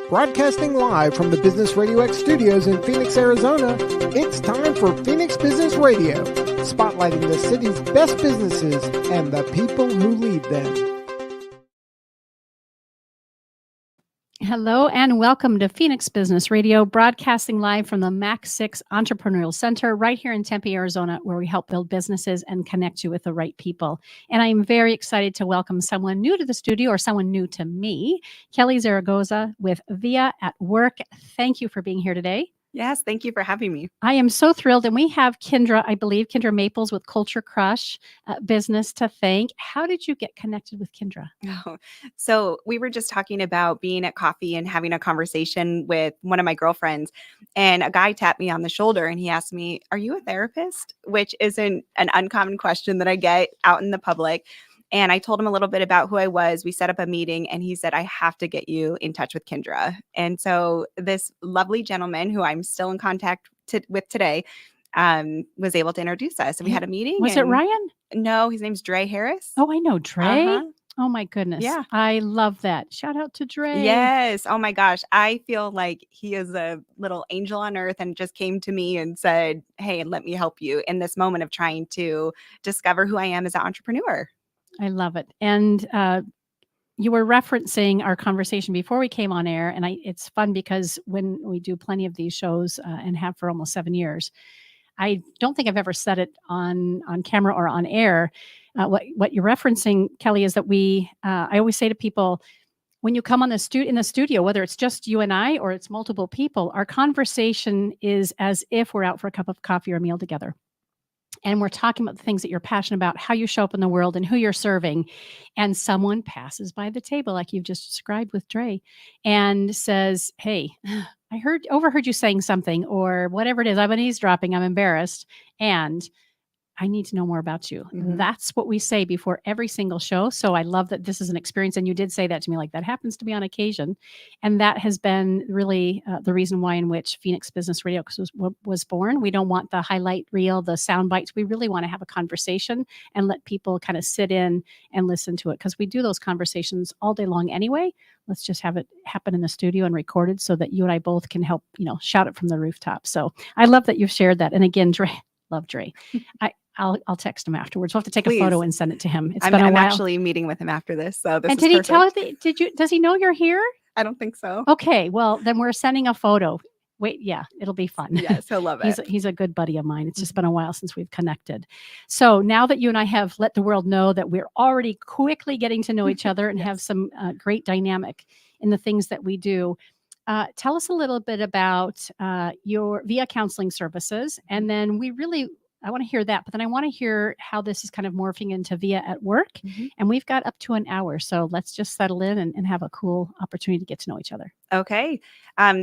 Broadcasting live from the Business RadioX studios in Phoenix, Arizona, it's time for Phoenix Business Radio, spotlighting the city's best businesses and the people who lead them. Hello and welcome to Phoenix Business Radio, broadcasting live from the Mac 6 Entrepreneurial Center right here in Tempe, Arizona, where we help build businesses and connect you with the right people. And I'm very excited to welcome someone new to the studio, or someone new to me, Kelly Zaragoza with Via at Work. Thank you for being here today. Yes, thank you for having me. I am so thrilled. And we have Kendra, I believe, Kendra Maples with Culture Crush business to thank. How did you get connected with Kendra? Oh, so we were just talking about being at coffee and having a conversation with one of my girlfriends, and a guy tapped me on the shoulder and he asked me, "Are you a therapist?" Which isn't an uncommon question that I get out in the public. And I told him a little bit about who I was. We set up a meeting and he said, "I have to get you in touch with Kendra." And so this lovely gentleman who I'm still in contact with today was able to introduce us. And we had a meeting. Was it Ryan? No, his name's Dre Harris. Oh, I know Dre. Oh my goodness. Yeah. I love that. Shout out to Dre. Yes. Oh my gosh. I feel like he is a little angel on earth and just came to me and said, "Hey, let me help you in this moment of trying to discover who I am as an entrepreneur." I love it. And you were referencing our conversation before we came on air. And it's fun because when we do plenty of these shows and have for almost 7 years, I don't think I've ever said it on camera or on air. What you're referencing, Kelly, is that I always say to people, when you come on in the studio, whether it's just you and I or it's multiple people, our conversation is as if we're out for a cup of coffee or a meal together. And we're talking about the things that you're passionate about, how you show up in the world and who you're serving. And someone passes by the table, like you've just described with Dre, and says, "Hey, I overheard you saying something," or whatever it is. "I'm eavesdropping. I'm embarrassed. And I need to know more about you." Mm-hmm. That's what we say before every single show. So I love that this is an experience. And you did say that to me, like that happens to me on occasion. And that has been really the reason why in which Phoenix Business Radio was born. We don't want the highlight reel, the sound bites. We really want to have a conversation and let people kind of sit in and listen to it, because we do those conversations all day long anyway. Let's just have it happen in the studio and recorded so that you and I both can help, shout it from the rooftop. So I love that you've shared that. And again, Dre, love Dre. I'll text him afterwards. We'll have to take a photo and send it to him. It's been a while. I'm actually meeting with him after this. So this and is did perfect. He tell? Does he know you're here? I don't think so. Okay, well then we're sending a photo. Wait, yeah, it'll be fun. Yes, he'll love it. He's a good buddy of mine. It's just been a while since we've connected. So now that you and I have let the world know that we're already quickly getting to know each other and have some great dynamic in the things that we do, tell us a little bit about your Via counseling services, and then I want to hear that, but then I want to hear how this is kind of morphing into Via at Work. Mm-hmm. And we've got up to an hour. So let's just settle in and have a cool opportunity to get to know each other. Okay.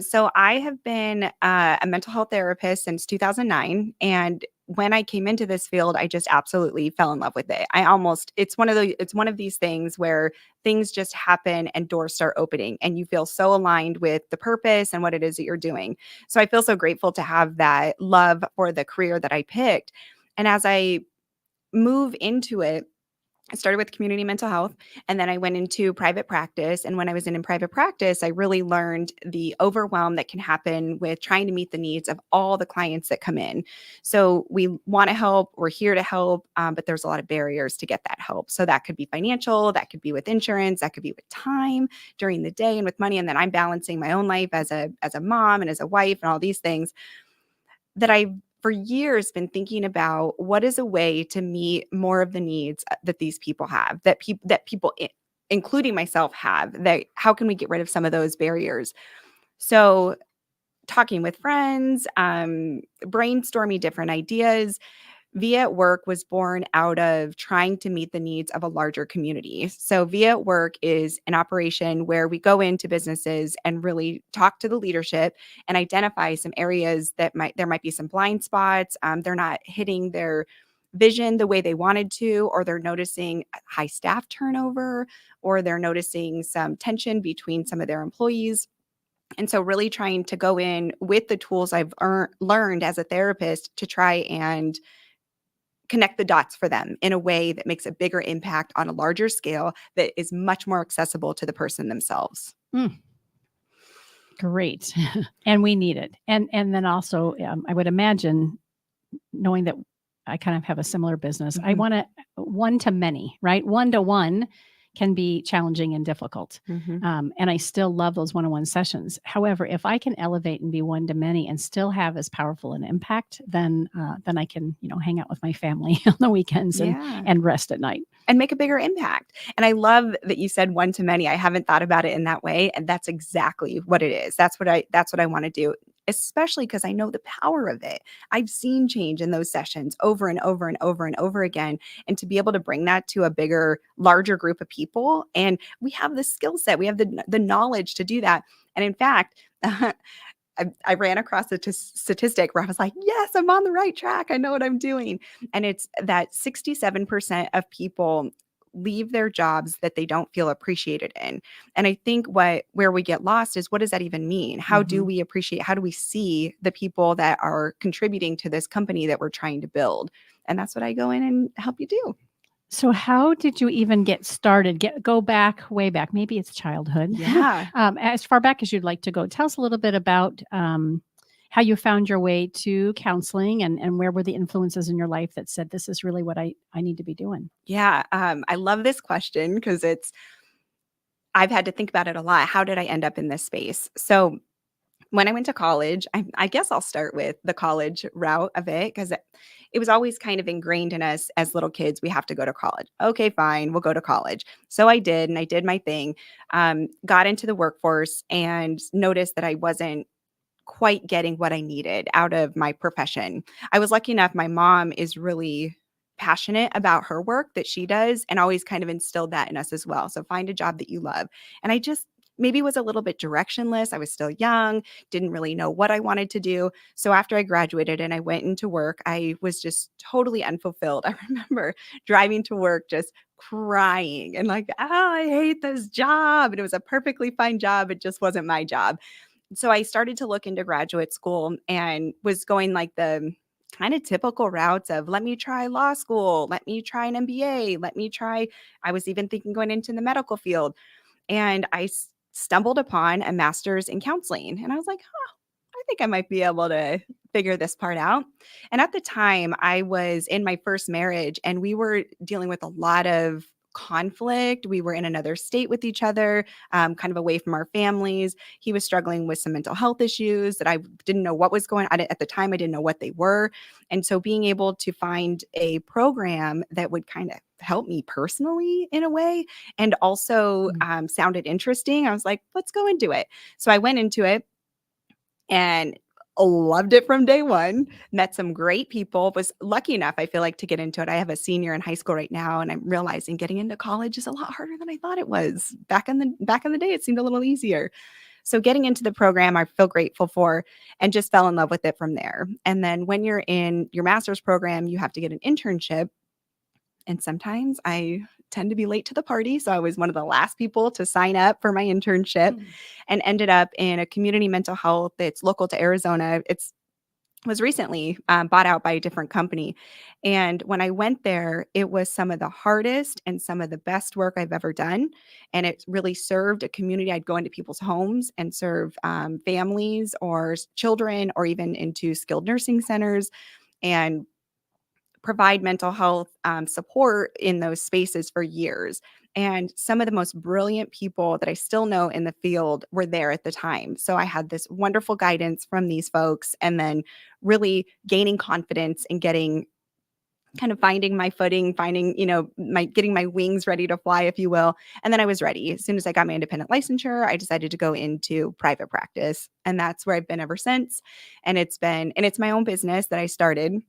So I have been a mental health therapist since 2009. And when I came into this field, I just absolutely fell in love with it. It's one of these things where things just happen and doors start opening and you feel so aligned with the purpose and what it is that you're doing. So I feel so grateful to have that love for the career that I picked. And as I move into it, I started with community mental health, and then I went into private practice. And when I was in private practice, I really learned the overwhelm that can happen with trying to meet the needs of all the clients that come in. So we want to help, we're here to help, but there's a lot of barriers to get that help. So that could be financial, that could be with insurance, that could be with time during the day and with money. And then I'm balancing my own life as a mom and as a wife and all these things that I've for years been thinking about. What is a way to meet more of the needs that these people have, that people, including myself, have, that how can we get rid of some of those barriers? So talking with friends, brainstorming different ideas. Via at Work was born out of trying to meet the needs of a larger community. So Via at Work is an operation where we go into businesses and really talk to the leadership and identify some areas that there might be some blind spots. They're not hitting their vision the way they wanted to, or they're noticing high staff turnover, or they're noticing some tension between some of their employees. And so really trying to go in with the tools I've learned as a therapist to try and connect the dots for them in a way that makes a bigger impact on a larger scale that is much more accessible to the person themselves. Great. And we need it. And then also, I would imagine, knowing that I kind of have a similar business, I want to one to many, right? One to one can be challenging and difficult. And I still love those one-on-one sessions. However, if I can elevate and be one to many and still have as powerful an impact, then I can, hang out with my family on the weekends and rest at night. And make a bigger impact. And I love that you said one to many. I haven't thought about it in that way. And that's exactly what it is. That's what I want to do, especially because I know the power of it. I've seen change in those sessions over and over and over and over again. And to be able to bring that to a bigger, larger group of people. And we have the skill set, we have the knowledge to do that. And in fact, I ran across a statistic where I was like, yes, I'm on the right track. I know what I'm doing. And it's that 67% of people leave their jobs that they don't feel appreciated in. And I think where we get lost is, what does that even mean? How do we appreciate, how do we see the people that are contributing to this company that we're trying to build? And that's what I go in and help you do. So how did you even get started? Go back, way back. Maybe it's childhood. Yeah. As far back as you'd like to go. Tell us a little bit about how you found your way to counseling, and where were the influences in your life that said, this is really what I need to be doing? Yeah. I love this question because I've had to think about it a lot. How did I end up in this space? So when I went to college, I guess I'll start with the college route of it, because it was always kind of ingrained in us as little kids. We have to go to college. Okay, fine. We'll go to college. So I did, and I did my thing, got into the workforce and noticed that I wasn't quite getting what I needed out of my profession. I was lucky enough. My mom is really passionate about her work that she does and always kind of instilled that in us as well. So find a job that you love. And I just maybe was a little bit directionless. I was still young, didn't really know what I wanted to do. So after I graduated and I went into work, I was just totally unfulfilled. I remember driving to work just crying and like, oh, I hate this job. And it was a perfectly fine job. It just wasn't my job. So I started to look into graduate school and was going like the kind of typical routes of, let me try law school, let me try an MBA, I was even thinking going into the medical field. And I stumbled upon a master's in counseling. And I was like, I think I might be able to figure this part out. And at the time, I was in my first marriage and we were dealing with a lot of conflict. We were in another state with each other, kind of away from our families. He was struggling with some mental health issues that I didn't know what was going on. At the time, I didn't know what they were. And so being able to find a program that would kind of help me personally in a way and also sounded interesting, I was like, let's go and do it. So I went into it and loved it from day one, met some great people, was lucky enough, I feel like, to get into it. I have a senior in high school right now, and I'm realizing getting into college is a lot harder than I thought it was. Back in the day, it seemed a little easier. So getting into the program, I feel grateful for, and just fell in love with it from there. And then when you're in your master's program, you have to get an internship. And sometimes I tend to be late to the party. So I was one of the last people to sign up for my internship and ended up in a community mental health that's local to Arizona. Was recently bought out by a different company. And when I went there, it was some of the hardest and some of the best work I've ever done. And it really served a community. I'd go into people's homes and serve families or children, or even into skilled nursing centers, and provide mental health support in those spaces for years. And some of the most brilliant people that I still know in the field were there at the time. So I had this wonderful guidance from these folks, and then really gaining confidence and finding my footing, getting my wings ready to fly, if you will. And then I was ready. As soon as I got my independent licensure, I decided to go into private practice. And that's where I've been ever since. And it's my own business that I started.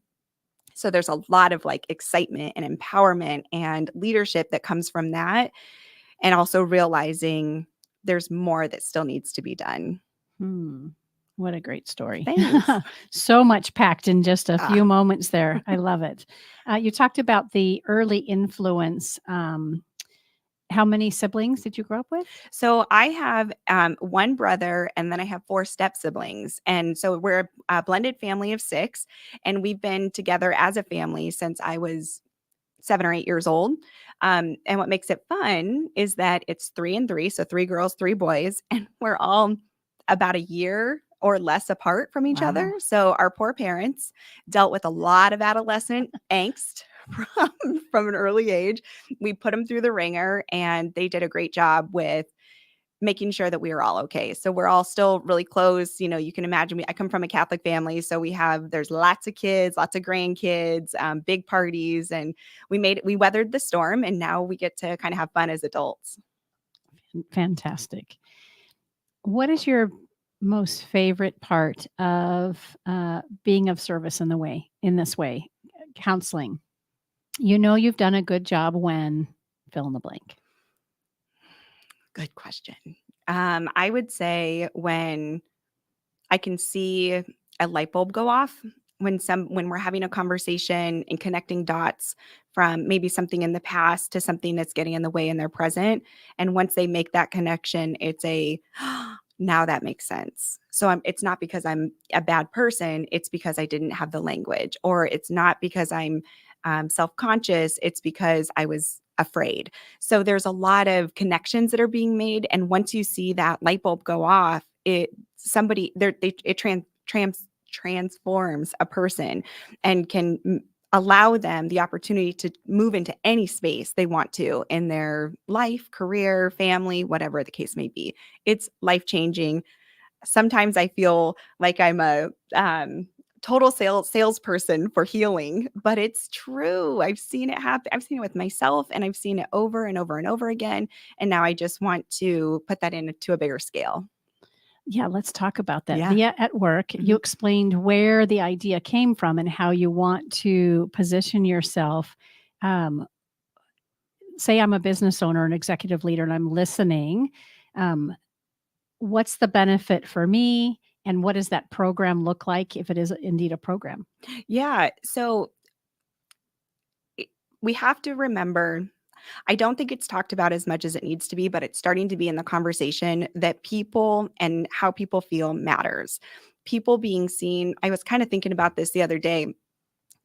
So there's a lot of excitement and empowerment and leadership that comes from that. And also realizing there's more that still needs to be done. What a great story. Thanks. So much packed in just a few moments there. I love it. You talked about the early influence. How many siblings did you grow up with? So I have one brother, and then I have 4 step siblings. And so we're a blended family of 6, and we've been together as a family since I was 7 or 8 years old. And what makes it fun is that it's 3 and 3. So 3 girls, 3 boys, and we're all about a year or less apart from each Wow. other. So our poor parents dealt with a lot of adolescent angst from an early age. We put them through the ringer, and they did a great job with making sure that we were all okay. So we're all still really close. You know, you can imagine I come from a Catholic family, so there's lots of kids, lots of grandkids, big parties, and we weathered the storm, and now we get to kind of have fun as adults. Fantastic. What is your most favorite part of being of service in this way, counseling? You know, you've done a good job when fill in the blank. Good question. I would say when I can see a light bulb go off, when we're having a conversation and connecting dots from maybe something in the past to something that's getting in the way in their present. And once they make that connection, it's now that makes sense. So it's not because I'm a bad person. It's because I didn't have the language, or it's not because I'm self-conscious. It's because I was afraid. So there's a lot of connections that are being made. And once you see that light bulb go off, it transforms a person and can allow them the opportunity to move into any space they want to in their life, career, family, whatever the case may be. It's life-changing. Sometimes I feel like I'm a total salesperson for healing, but it's true. I've seen it happen. I've seen it with myself, and I've seen it over and over and over again. And now I just want to put that into a bigger scale. Yeah, let's talk about that. Yeah. At work, you explained where the idea came from and how you want to position yourself. Say I'm a business owner, an executive leader, and I'm listening. What's the benefit for me? And what does that program look like if it is indeed a program? Yeah. So we have to remember, I don't think it's talked about as much as it needs to be, but it's starting to be in the conversation that people and how people feel matters. People being seen. I was kind of thinking about this the other day,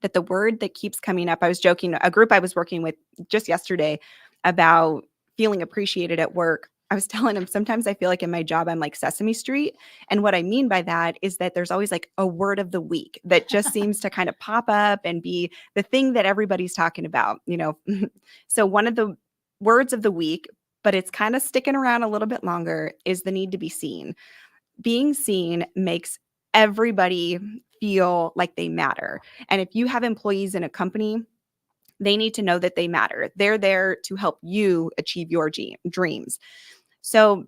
that the word that keeps coming up, I was joking, a group I was working with just yesterday about feeling appreciated at work. I was telling them sometimes I feel like in my job, I'm like Sesame Street. And what I mean by that is that there's always like a word of the week that just seems to kind of pop up and be the thing that everybody's talking about, you know. So one of the words of the week, but it's kind of sticking around a little bit longer, is the need to be seen. Being seen makes everybody feel like they matter. And if you have employees in a company, they need to know that they matter. They're there to help you achieve your dreams. So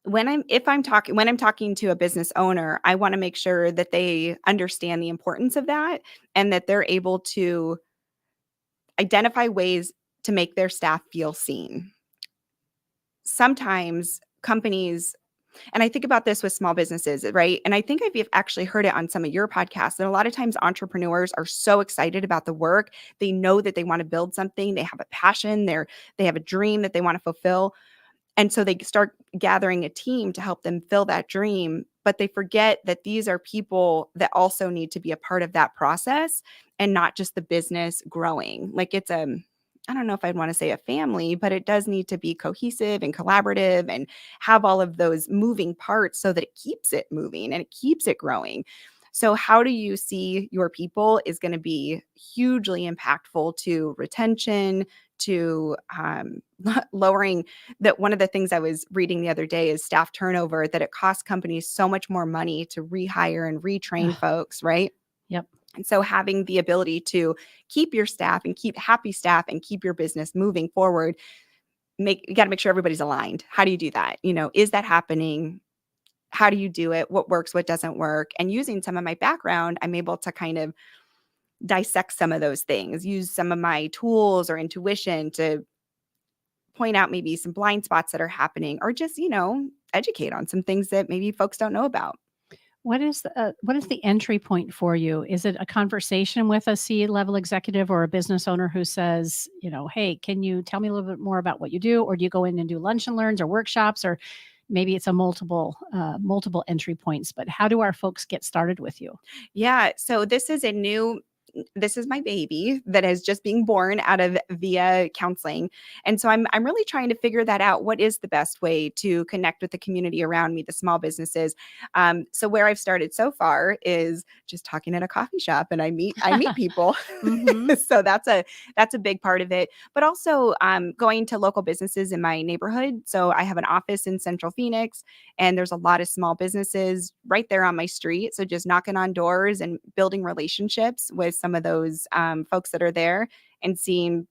when I'm talking to a business owner, I want to make sure that they understand the importance of that, and that they're able to identify ways to make their staff feel seen. Sometimes companies, and I think about this with small businesses, right? And I think I've actually heard it on some of your podcasts. And a lot of times entrepreneurs are so excited about the work. They know that they want to build something. They have a passion. They have a dream that they want to fulfill. And so they start gathering a team to help them fill that dream. But they forget that these are people that also need to be a part of that process, and not just the business growing. Like I don't know if I'd want to say a family, but it does need to be cohesive and collaborative and have all of those moving parts so that it keeps it moving and it keeps it growing. So how do you see your people is going to be hugely impactful to retention, to lowering that. One of the things I was reading the other day is staff turnover, that it costs companies so much more money to rehire and retrain folks, right? Yep. And so having the ability to keep your staff and keep happy staff and keep your business moving forward, you got to make sure everybody's aligned. How do you do that? You know, is that happening? How do you do it? What works? What doesn't work? And using some of my background, I'm able to kind of dissect some of those things, use some of my tools or intuition to point out maybe some blind spots that are happening, or just, educate on some things that maybe folks don't know about. What is the entry point for you? Is it a conversation with a C-level executive or a business owner who says, hey, can you tell me a little bit more about what you do? Or do you go in and do lunch and learns or workshops, or maybe it's a multiple entry points? But how do our folks get started with you? Yeah. So this is a new this is my baby that is just being born out of VIA counseling. And so I'm really trying to figure that out. What is the best way to connect with the community around me, the small businesses? So where I've started so far is just talking at a coffee shop, and I meet people. Mhm. So that's a big part of it. But also going to local businesses in my neighborhood. So I have an office in Central Phoenix, and there's a lot of small businesses right there on my street. So just knocking on doors and building relationships with some of those folks that are there and seeing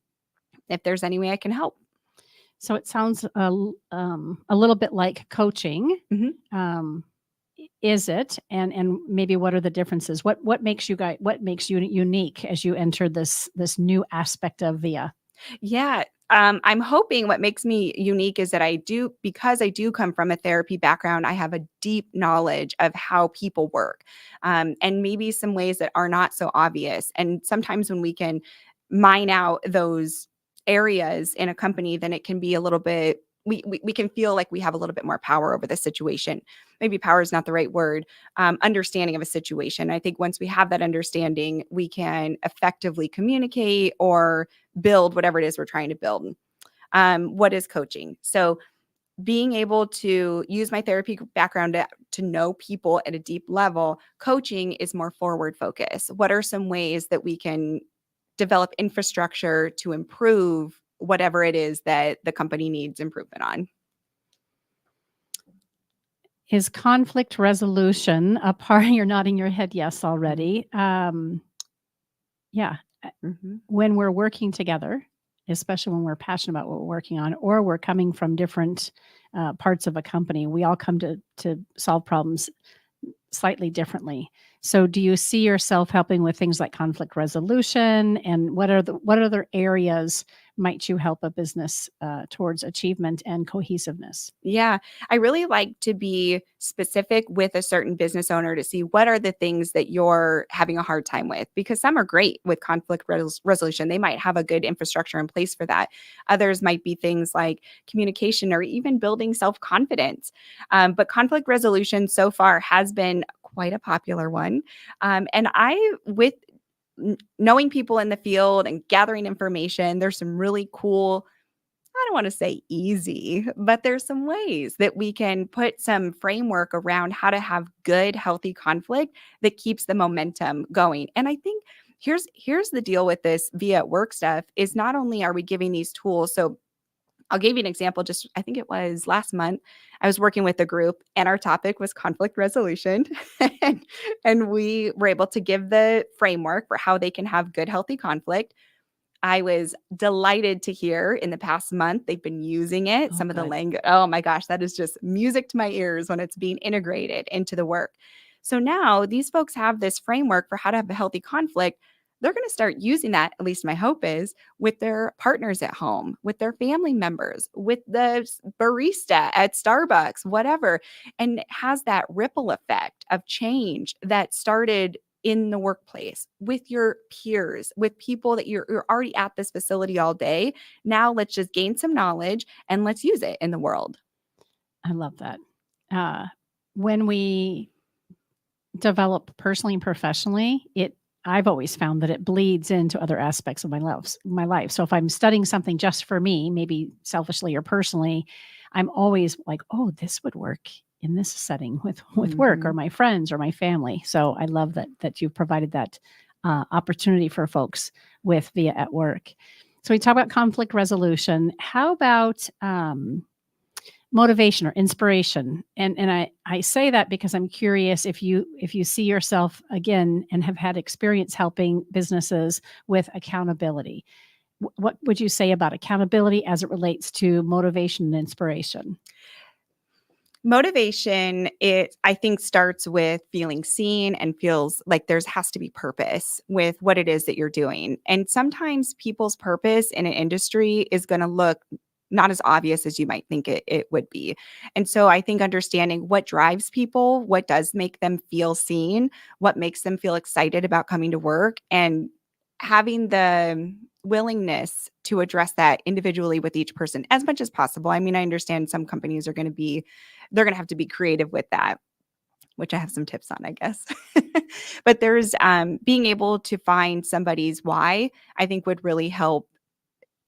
if there's any way I can help. So it sounds a little bit like coaching. Mhm. Is it? And maybe what are the differences? What makes you unique as you enter this new aspect of VIA? Yeah. I'm hoping what makes me unique is that because I do come from a therapy background, I have a deep knowledge of how people work, and maybe some ways that are not so obvious. And sometimes when we can mine out those areas in a company, then it can be a little bit, we can feel like we have a little bit more power over the situation. Maybe power is not the right word. Understanding of a situation. I think once we have that understanding, we can effectively communicate or build whatever it is we're trying to build. What is coaching? So being able to use my therapy background to know people at a deep level, coaching is more forward focus. What are some ways that we can develop infrastructure to improve whatever it is that the company needs improvement on? Is conflict resolution a part? You're nodding your head yes already. Yeah. Mm-hmm. When we're working together, especially when we're passionate about what we're working on, or we're coming from different parts of a company, we all come to solve problems slightly differently. So do you see yourself helping with things like conflict resolution, and what other areas might you help a business towards achievement and cohesiveness? Yeah, I really like to be specific with a certain business owner to see what are the things that you're having a hard time with, because some are great with conflict resolution. They might have a good infrastructure in place for that. Others might be things like communication or even building self-confidence. But conflict resolution so far has been quite a popular one. And with knowing people in the field and gathering information, there's some really cool, I don't want to say easy, but there's some ways that we can put some framework around how to have good, healthy conflict that keeps the momentum going. And I think here's the deal with this VIA at work stuff is not only are we giving these tools. So I'll give you an example. Just I think it was last month, I was working with a group and our topic was conflict resolution. and we were able to give the framework for how they can have good, healthy conflict. I was delighted to hear in the past month they've been using it. Oh, Some of the good. language, oh my gosh, that is just music to my ears when it's being integrated into the work. So now these folks have this framework for how to have a healthy conflict. They're going to start using that, at least my hope is, with their partners at home, with their family members, with the barista at Starbucks, whatever. And it has that ripple effect of change that started in the workplace with your peers, with people that you're already at this facility all day. Now let's just gain some knowledge and let's use it in the world. I love that. When we develop personally and professionally, I've always found that it bleeds into other aspects of my life. So if I'm studying something just for me, maybe selfishly or personally, I'm always like, oh, this would work in this setting with work or my friends or my family. So I love that you've provided that opportunity for folks with VIA at work. So we talk about conflict resolution. How about motivation or inspiration? And I say that because I'm curious if you see yourself again and have had experience helping businesses with accountability. What would you say about accountability as it relates to motivation and inspiration? Motivation, it I think starts with feeling seen and feels like has to be purpose with what it is that you're doing. And sometimes people's purpose in an industry is going to look not as obvious as you might think it would be. And so I think understanding what drives people, what does make them feel seen, what makes them feel excited about coming to work, and having the willingness to address that individually with each person as much as possible. I mean, I understand some companies they're going to have to be creative with that. which I have some tips on, I guess. But there's being able to find somebody's why, I think would really help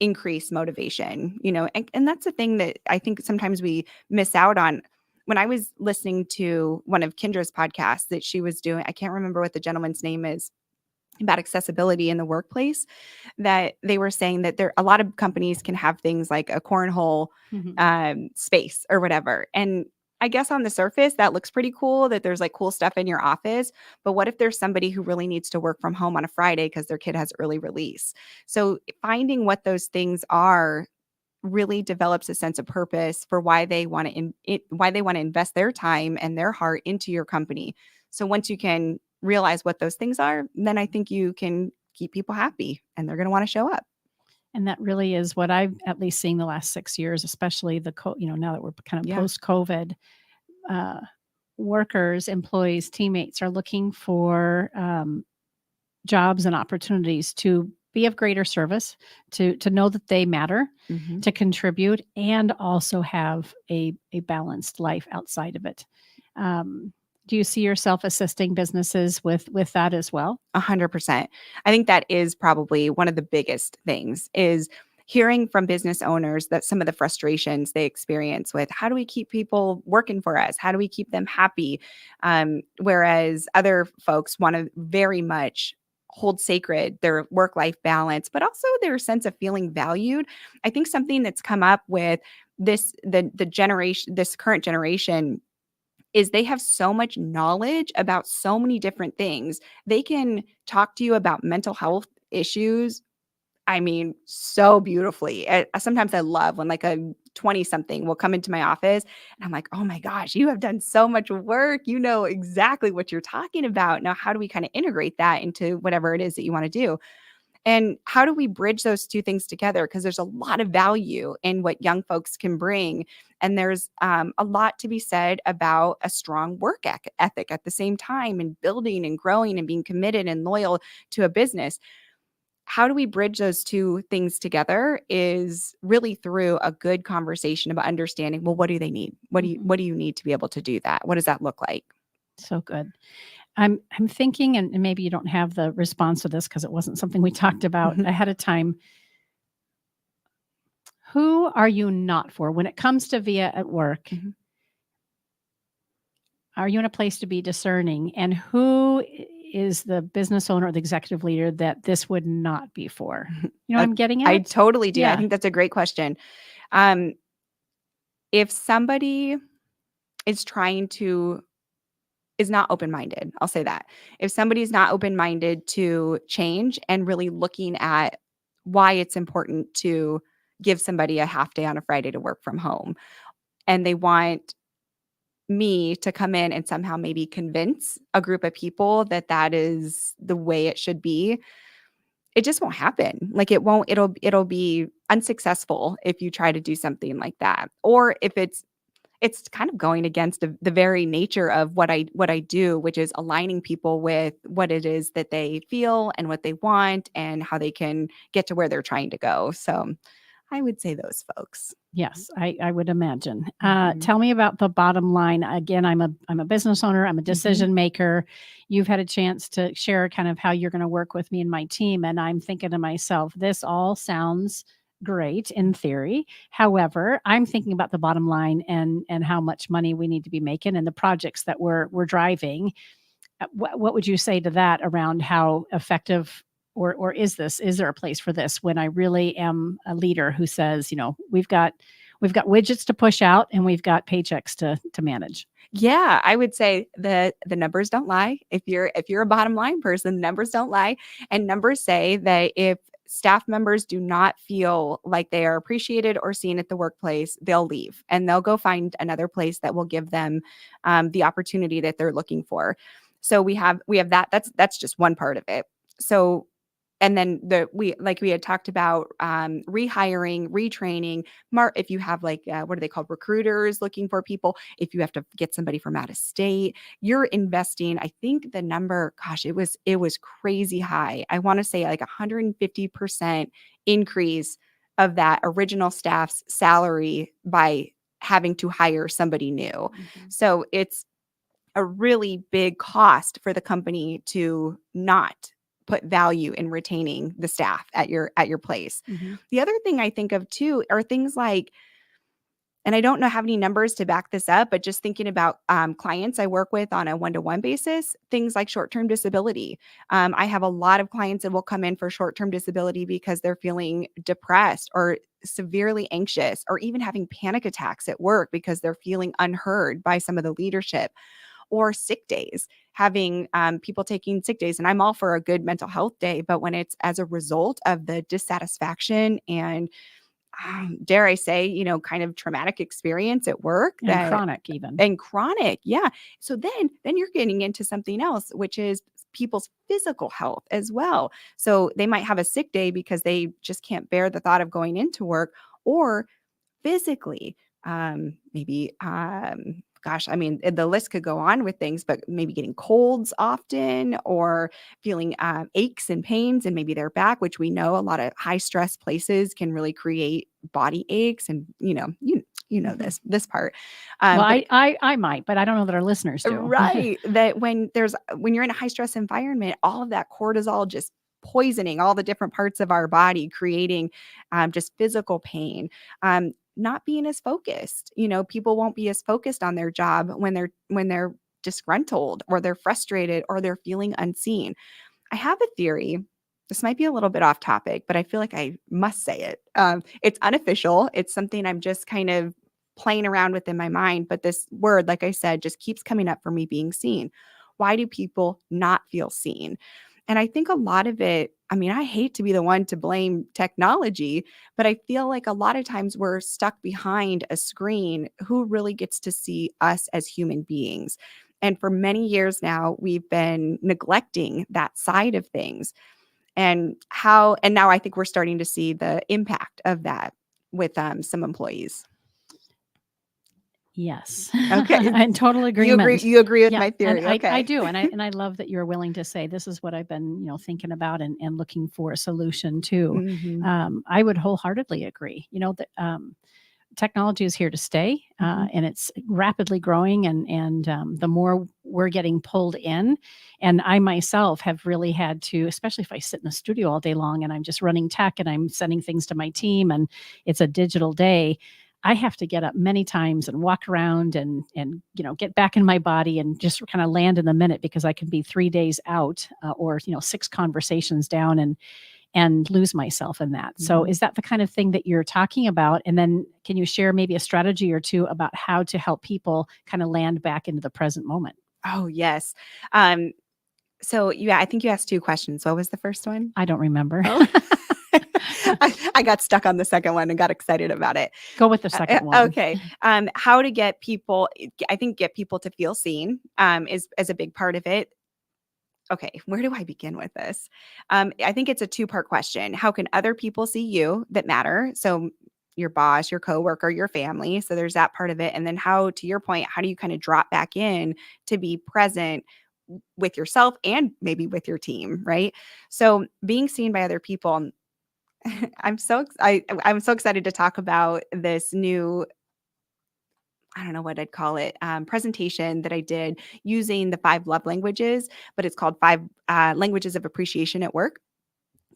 increase motivation, and that's the thing that I think sometimes we miss out on. When I was listening to one of Kendra's podcasts that she was doing, I can't remember what the gentleman's name is, about accessibility in the workplace, that they were saying that a lot of companies can have things like a cornhole space or whatever. And I guess on the surface, that looks pretty cool that there's like cool stuff in your office. But what if there's somebody who really needs to work from home on a Friday because their kid has early release? So finding what those things are really develops a sense of purpose for why they want to invest their time and their heart into your company. So once you can realize what those things are, then I think you can keep people happy and they're going to want to show up. And that really is what I've at least seen the last 6 years, especially now that we're kind of post-COVID, workers, employees, teammates are looking for jobs and opportunities to be of greater service, to know that they matter, to contribute, and also have a balanced life outside of it. Do you see yourself assisting businesses with that as well? 100%. I think that is probably one of the biggest things, is hearing from business owners that some of the frustrations they experience with how do we keep people working for us? How do we keep them happy? Whereas other folks want to very much hold sacred their work-life balance, but also their sense of feeling valued. I think something that's come up with this current generation is they have so much knowledge about so many different things. They can talk to you about mental health issues, I mean, so beautifully. Sometimes I love when like a 20-something will come into my office and I'm like, oh my gosh, you have done so much work. You know exactly what you're talking about. Now, how do we kind of integrate that into whatever it is that you want to do? And how do we bridge those two things together? Because there's a lot of value in what young folks can bring. And there's a lot to be said about a strong work ethic at the same time, and building and growing and being committed and loyal to a business. How do we bridge those two things together is really through a good conversation about understanding, well, what do they need? What do you need to be able to do that? What does that look like? So good. I'm thinking, and maybe you don't have the response to this because it wasn't something we talked about ahead of time. Who are you not for when it comes to VIA at work? Are you in a place to be discerning? And who is the business owner or the executive leader that this would not be for? You know what I'm getting at? I totally do. Yeah. I think that's a great question. If somebody is not open-minded, I'll say that. If somebody is not open-minded to change and really looking at why it's important to give somebody a half day on a Friday to work from home, and they want me to come in and somehow maybe convince a group of people that that is the way it should be, it just won't happen. Like it'll be unsuccessful if you try to do something like that. Or if it's kind of going against the very nature of what I do, which is aligning people with what it is that they feel and what they want and how they can get to where they're trying to go. So I would say those folks. Yes, I would imagine. Tell me about the bottom line. Again, I'm a business owner. I'm a decision maker. You've had a chance to share kind of how you're going to work with me and my team. And I'm thinking to myself, this all sounds great in theory. However, I'm thinking about the bottom line and how much money we need to be making and the projects that we're driving. What would you say to that around how effective or is there a place for this when I really am a leader who says, we've got widgets to push out and we've got paychecks to manage? Yeah, I would say the numbers don't lie. If you're a bottom line person, numbers don't lie. And numbers say that if staff members do not feel like they are appreciated or seen at the workplace, they'll leave and they'll go find another place that will give them the opportunity that they're looking for. So we have that. That's just one part of it. So, and then we had talked about rehiring, retraining. If you have what are they called? Recruiters looking for people. If you have to get somebody from out of state, you're investing. I think the number, gosh, it was crazy high. I want to say like 150% increase of that original staff's salary by having to hire somebody new. So it's a really big cost for the company to not put value in retaining the staff at your place. Mm-hmm. The other thing I think of too are things like, and I don't know have any numbers to back this up, but just thinking about clients I work with on a one-to-one basis, things like short-term disability. I have a lot of clients that will come in for short-term disability because they're feeling depressed or severely anxious, or even having panic attacks at work because they're feeling unheard by some of the leadership, or sick days, having people taking sick days. And I'm all for a good mental health day, but when it's as a result of the dissatisfaction and dare I say, kind of traumatic experience at work, And chronic even. and chronic. Yeah. So then you're getting into something else, which is people's physical health as well. So they might have a sick day because they just can't bear the thought of going into work, or physically, maybe, gosh, I mean, the list could go on with things, but maybe getting colds often, or feeling aches and pains and maybe their back, which we know a lot of high stress places can really create body aches. And, you know Mhm. this part. Well, But I might, but I don't know that our listeners do. right, that when you're in a high stress environment, all of that cortisol just poisoning all the different parts of our body, creating just physical pain. Not being as focused. People won't be as focused on their job when they're disgruntled, or they're frustrated, or they're feeling unseen. I have a theory. This might be a little bit off topic, but I feel like I must say it. It's unofficial. It's something I'm just kind of playing around with in my mind. But this word, like I said, just keeps coming up for me: being seen. Why do people not feel seen? And I think a lot of it, I mean, I hate to be the one to blame technology, but I feel like a lot of times we're stuck behind a screen. Who really gets to see us as human beings? And for many years now, we've been neglecting that side of things. And now I think we're starting to see the impact of that with some employees. Yes. Okay. I'm in total agreement. You agree with Yeah, my theory. and Okay. I do, and I love that you're willing to say this is what I've been, thinking about and looking for a solution to. Mhm. I would wholeheartedly agree. That technology is here to stay, Mhm. and it's rapidly growing, and the more we're getting pulled in, and I myself have really had to, especially if I sit in the studio all day long and I'm just running tech and I'm sending things to my team and it's a digital day. I have to get up many times and walk around and get back in my body and just kind of land in the minute, because I can be 3 days out, or 6 conversations down, and lose myself in that. So Mhm. is that the kind of thing that you're talking about? And then can you share maybe a strategy or two about how to help people kind of land back into the present moment? Oh, yes. Um, so yeah, I think you asked 2 questions. What was the first one? I don't remember. Oh. I got stuck on the second one and got excited about it. Go with the second one. Okay. How to get people, I think get people to feel seen is a big part of it. Okay, where do I begin with this? I think it's a two-part question. How can other people see you that matter? So your boss, your coworker, your family. So there's that part of it. And then how, to your point, how do you kind of drop back in to be present with yourself and maybe with your team, right? So being seen by other people. I'm so excited to talk about this new, I don't know what I'd call it, presentation that I did using the 5 love languages, but it's called 5 languages of appreciation at work.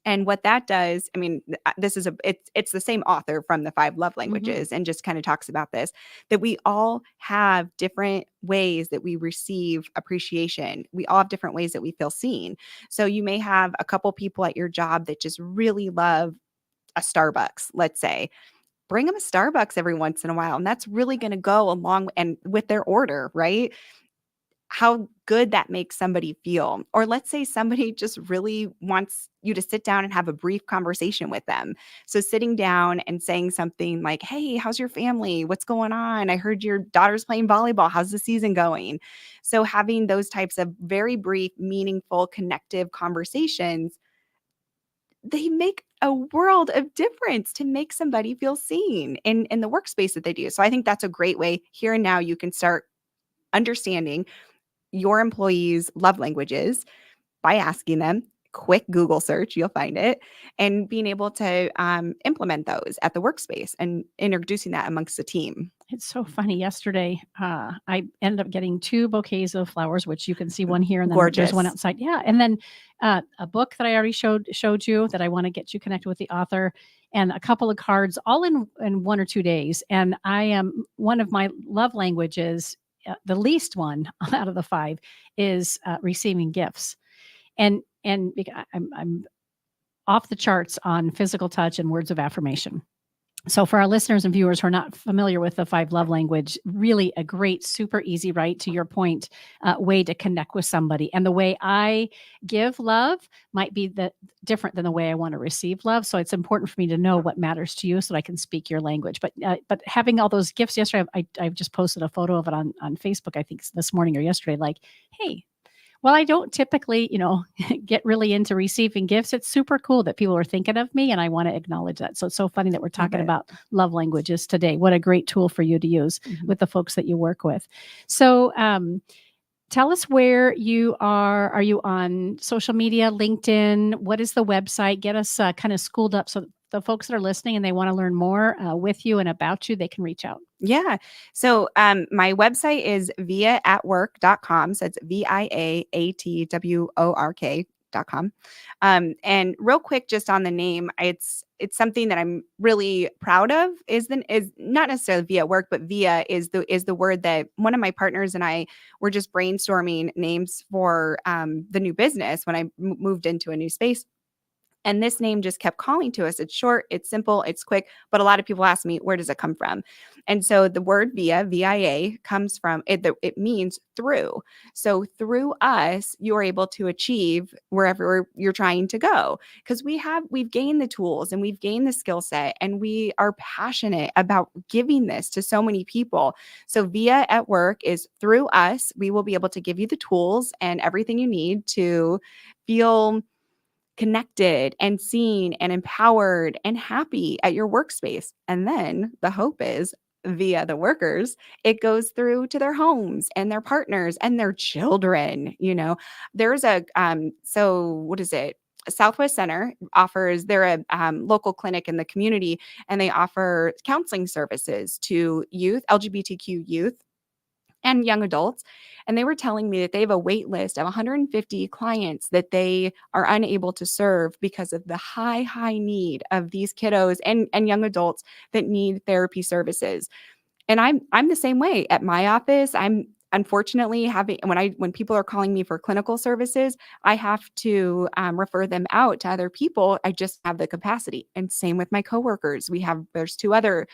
And what that does, I mean, this is it's the same author from the 5 love Mhm. languages, and just kind of talks about this, that we all have different ways that we receive appreciation. We all have different ways that we feel seen. So you may have a couple people at your job that just really love a Starbucks, let's say. Bring them a Starbucks every once in a while, and that's really gonna go along and with their order, right? How good that makes somebody feel. Or let's say somebody just really wants you to sit down and have a brief conversation with them. So sitting down and saying something like, "Hey, how's your family? What's going on? I heard your daughter's playing volleyball. How's the season going?" So having those types of very brief, meaningful, connective conversations, they make a world of difference to make somebody feel seen in the workspace that they do. So I think that's a great way. Here and now, you can start understanding your employees' love languages by asking them quick Google search, you'll find it, and being able to implement those at the workspace and introducing that amongst the team. It's so funny. Yesterday, I ended up getting 2 bouquets of flowers, which you can see one here, and then there's one Gorgeous. outside. Yeah, and then a book that I already showed you that I want to get you connected with the author, and a couple of cards, all in 1 or 2 days. And I am one of my love languages. The least one out of the 5 is receiving gifts, and I'm off the charts on physical touch and words of affirmation. So for our listeners and viewers who are not familiar with the 5 love language, really a great, super easy, right to your point, way to connect with somebody. And the way I give love might be different than the way I want to receive love. So it's important for me to know what matters to you so that I can speak your language. But having all those gifts yesterday, I've just posted a photo of it on Facebook, I think this morning or yesterday, like, hey, well, I don't typically, get really into receiving gifts. It's super cool that people are thinking of me, and I want to acknowledge that. So it's so funny that we're talking about love languages today. What a great tool for you to use with the folks that you work with. So tell us where you are. Are you on social media, LinkedIn? What is the website? Get us kind of schooled up so the folks that are listening and they want to learn more with you and about you, they can reach out. Yeah. So my website is viaatwork.com. So it's viaatwork.com. And real quick, just on the name, it's something that I'm really proud of. Is not necessarily Via at Work, but Via is the word that one of my partners and I were just brainstorming names for the new business when I moved into a new space. And this name just kept calling to us. It's short, it's simple, it's quick, but a lot of people ask me, where does it come from? And so the word via, VIA, comes from, it means through. So through us, you are able to achieve wherever you're trying to go. Because we've gained the tools and we've gained the skill set and we are passionate about giving this to so many people. So Via at Work is through us. We will be able to give you the tools and everything you need to feel connected and seen and empowered and happy at your workspace. And then the hope is via the workers, it goes through to their homes and their partners and their children. There's so what is it? Southwest Center they're a local clinic in the community, and they offer counseling services to youth, LGBTQ youth, and young adults. And they were telling me that they have a wait list of 150 clients that they are unable to serve because of the high need of these kiddos and young adults that need therapy services. And I'm the same way at my office. I'm unfortunately when people are calling me for clinical services, I have to refer them out to other people. I just have the capacity. And same with my coworkers. There's 2 other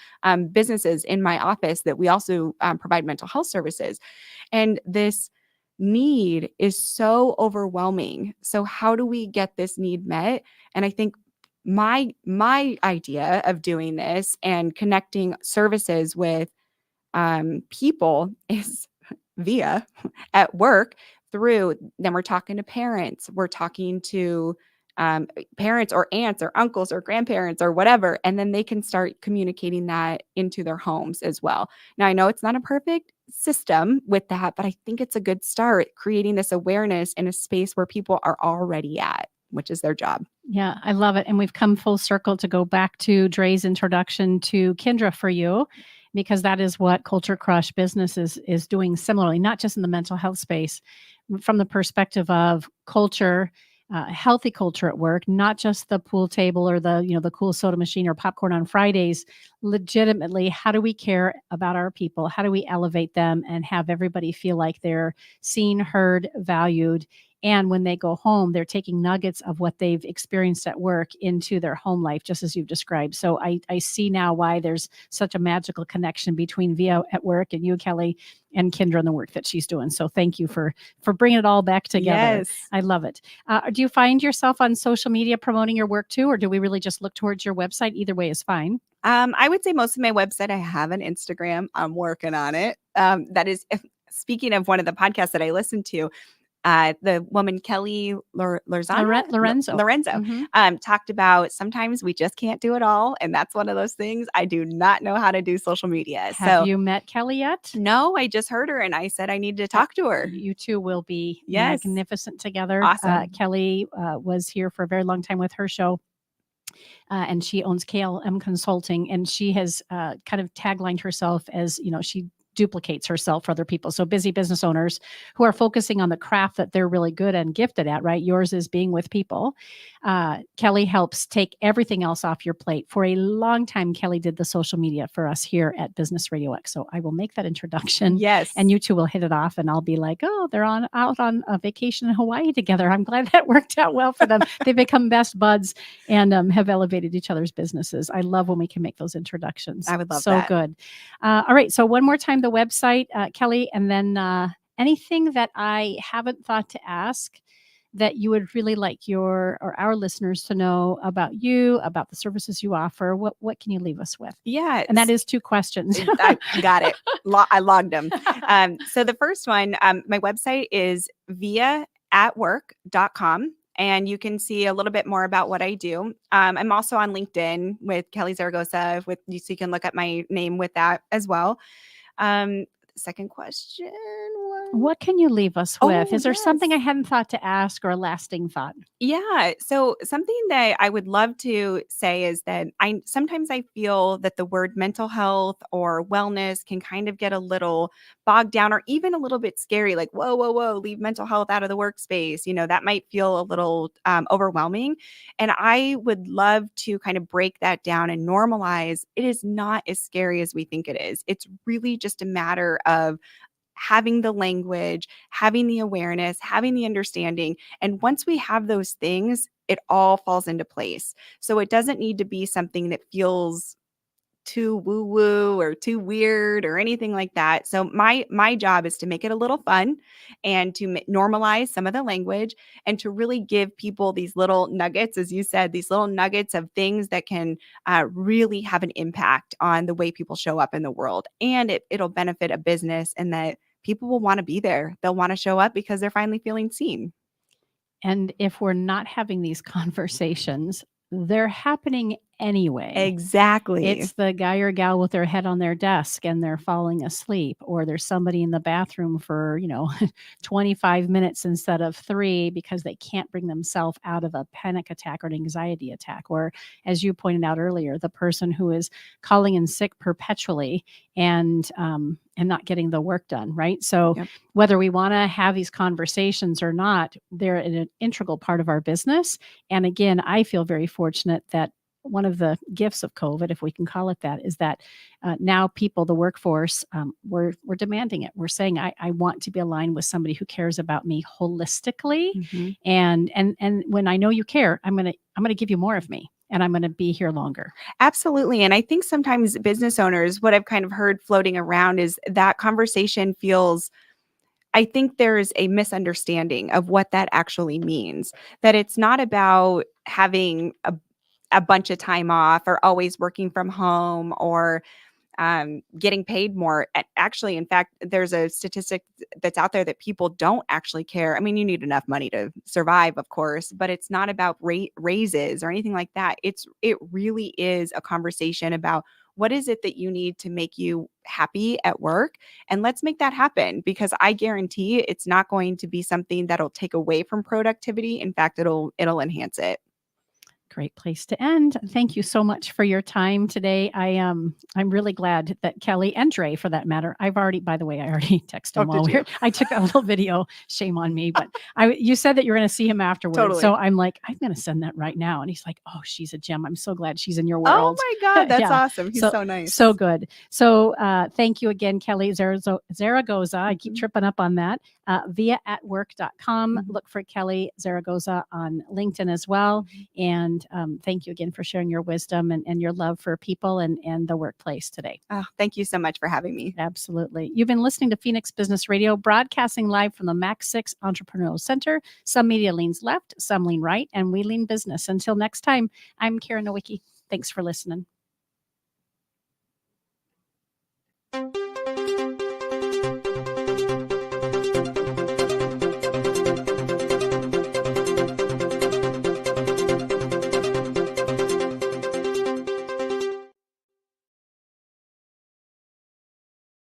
businesses in my office that we also provide mental health services. And this need is so overwhelming. So how do we get this need met? And I think my idea of doing this and connecting services with people is via at work through. Then we're talking to parents, we're talking to parents or aunts or uncles or grandparents or whatever, and then they can start communicating that into their homes as well. Now, I know it's not a perfect system with that, but I think it's a good start, creating this awareness in a space where people are already at, which is their job. Yeah, I love it. And we've come full circle to go back to Dre's introduction to Kendra for you, because that is what Culture Crush Business is doing similarly, not just in the mental health space, from the perspective of culture, healthy culture at work, not just the pool table or the cool soda machine or popcorn on Fridays. Legitimately, how do we care about our people? How do we elevate them and have everybody feel like they're seen, heard, valued? And when they go home, they're taking nuggets of what they've experienced at work into their home life, just as you've described. So I see now why there's such a magical connection between Via at Work and you, Kelly, and Kendra, and the work that she's doing. So thank you for bringing it all back together. Yes. I love it. Do you find yourself on social media promoting your work too, or do we really just look towards your website? Either way is fine. I would say most of my website, I have an Instagram. I'm working on it. That is, speaking of one of the podcasts that I listen to, the woman Kelly Lorenzo. Lorenzo talked about sometimes we just can't do it all. And that's one of those things. I do not know how to do social media. Have you met Kelly yet? No, I just heard her and I said I need to talk to her. You two will be Yes. magnificent together. Awesome. Kelly was here for a very long time with her show. And she owns KLM Consulting, and she has kind of taglined herself as, she duplicates herself for other people. So busy business owners who are focusing on the craft that they're really good and gifted at, right? Yours is being with people. Kelly helps take everything else off your plate. For a long time, Kelly did the social media for us here at Business Radio X. So I will make that introduction. Yes. And you two will hit it off, and I'll be like, oh, they're out on a vacation in Hawaii together. I'm glad that worked out well for them. They've become best buds and have elevated each other's businesses. I love when we can make those introductions. I would love that. So good. All right. So one more time, the website, Kelly, and then anything that I haven't thought to ask that you would really like your or our listeners to know about you, about the services you offer. What can you leave us with? Yeah. And that is 2 questions. I got it. I logged them. So the first one, my website is viaatwork.com. And you can see a little bit more about what I do. I'm also on LinkedIn with Kelly Zaragoza, so you can look at my name with that as well. Second question. What can you leave us with? Is there yes. something I hadn't thought to ask or a lasting thought? Yeah. So something that I would love to say is that sometimes I feel that the word mental health or wellness can kind of get a little bogged down or even a little bit scary. Like, whoa, leave mental health out of the workspace. That might feel a little overwhelming. And I would love to kind of break that down and normalize. It is not as scary as we think it is. It's really just a matter of having the language, having the awareness, having the understanding. And once we have those things, it all falls into place. So it doesn't need to be something that feels too woo-woo or too weird or anything like that. So my job is to make it a little fun and to normalize some of the language and to really give people these little nuggets, as you said, these little nuggets of things that can really have an impact on the way people show up in the world. And it'll benefit a business and that people will want to be there. They'll want to show up because they're finally feeling seen. And if we're not having these conversations, they're happening anyway. Exactly. It's the guy or gal with their head on their desk and they're falling asleep, or there's somebody in the bathroom for, 25 minutes instead of 3 because they can't bring themselves out of a panic attack or an anxiety attack. Or, as you pointed out earlier, the person who is calling in sick perpetually and not getting the work done, right? So Yep. Whether we want to have these conversations or not, they're an integral part of our business. And again, I feel very fortunate that one of the gifts of COVID, if we can call it that, is that now people, the workforce, we're demanding it. We're saying, I want to be aligned with somebody who cares about me holistically. Mm-hmm. And when I know you care, I'm gonna give you more of me. And I'm going to be here longer. Absolutely. And I think sometimes business owners, what I've kind of heard floating around is that conversation feels, I think there's a misunderstanding of what that actually means, that it's not about having a bunch of time off or always working from home or getting paid more. Actually, in fact, there's a statistic that's out there that people don't actually care. I mean, you need enough money to survive, of course, but it's not about raises or anything like that. It really is a conversation about what is it that you need to make you happy at work, and let's make that happen, because I guarantee it's not going to be something that'll take away from productivity. In fact, it'll enhance it. Great place to end. Thank you so much for your time today. I'm really glad that Kelly and Dre, for that matter, I already texted him while we were. I took a little video. Shame on me, but you said that you're going to see him afterwards. Totally. So I'm like, I'm going to send that right now. And he's like, oh, she's a gem. I'm so glad she's in your world. Oh my God, that's Yeah. awesome. He's so nice. So good. So thank you again, Kelly Zaragoza. I keep tripping up on that. Viaatwork.com. Mm-hmm. Look for Kelly Zaragoza on LinkedIn as well. And thank you again for sharing your wisdom and your love for people and the workplace today. Oh, thank you so much for having me. Absolutely. You've been listening to Phoenix Business Radio, broadcasting live from the Max 6 Entrepreneurial Center. Some media leans left, some lean right, and we lean business. Until next time, I'm Karen Nowicki. Thanks for listening.